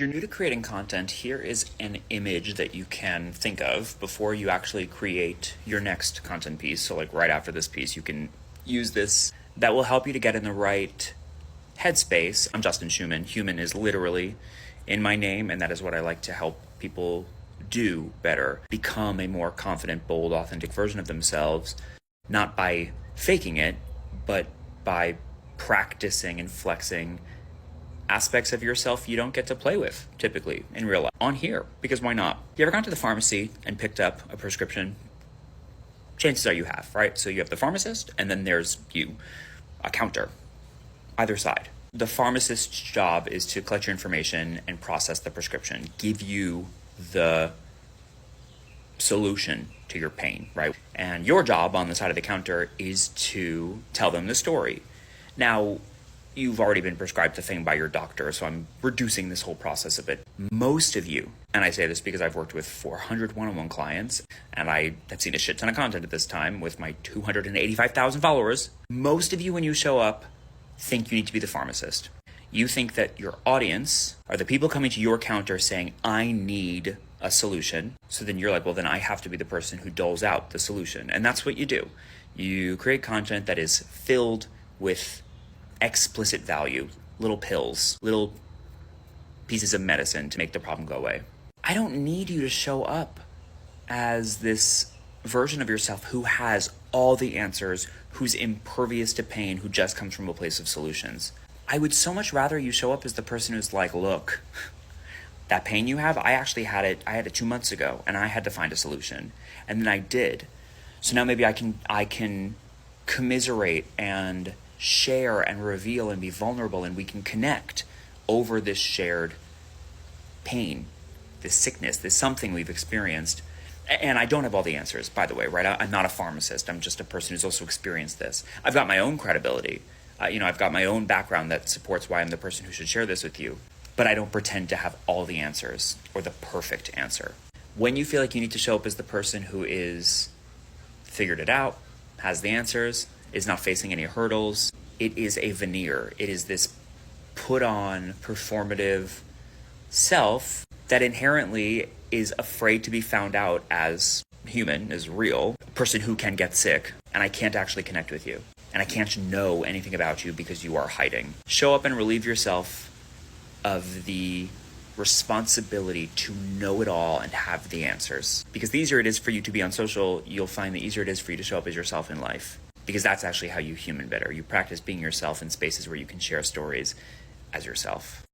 you're new to creating content, here is an image that you can think of before you actually create your next content piece. So like right after this piece, you can use this. That will help you to get in the right headspace. I'm Justin Schumann. Human is literally in my name, and that is what I like to help people do better. Become a more confident, bold, authentic version of themselves, not by faking it, but by practicing and flexing aspects of yourself you don't get to play with typically in real life on here, because why not? You ever gone to the pharmacy and picked up a prescription? Chances are you have, right? So you have the pharmacist and then there's you, a counter, either side. The pharmacist's job is to collect your information and process the prescription, give you the solution to your pain, right? And your job on the side of the counter is to tell them the story. Now, you've already been prescribed the thing by your doctor, so I'm reducing this whole process a bit. Most of you, and I say this because I've worked with 400 one-on-one clients, and I have seen a shit ton of content at this time with my 285,000 followers. Most of you, when you show up, think you need to be the pharmacist. You think that your audience are the people coming to your counter saying, I need a solution. So then you're like, well, then I have to be the person who doles out the solution. And that's what you do. You create content that is filled with explicit value, little pills, little pieces of medicine to make the problem go away. I don't need you to show up as this version of yourself who has all the answers, who's impervious to pain, who just comes from a place of solutions. I would so much rather you show up as the person who's like, look, that pain you have, I had it 2 months ago and I had to find a solution. And then I did. So now maybe I can commiserate and share and reveal and be vulnerable, and we can connect over this shared pain, this sickness, this something we've experienced. And I don't have all the answers, by the way, right? I'm not a pharmacist. I'm just a person who's also experienced this. I've got my own credibility. I've got my own background that supports why I'm the person who should share this with you. But I don't pretend to have all the answers or the perfect answer. When you feel like you need to show up as the person who is figured it out, has the answers, is not facing any hurdles, it is a veneer. It is this put on performative self that inherently is afraid to be found out as human, as real, a person who can get sick, and I can't actually connect with you. And I can't know anything about you because you are hiding. Show up and relieve yourself of the responsibility to know it all and have the answers. Because the easier it is for you to be on social, you'll find the easier it is for you to show up as yourself in life. Because that's actually how you human better. You practice being yourself in spaces where you can share stories as yourself.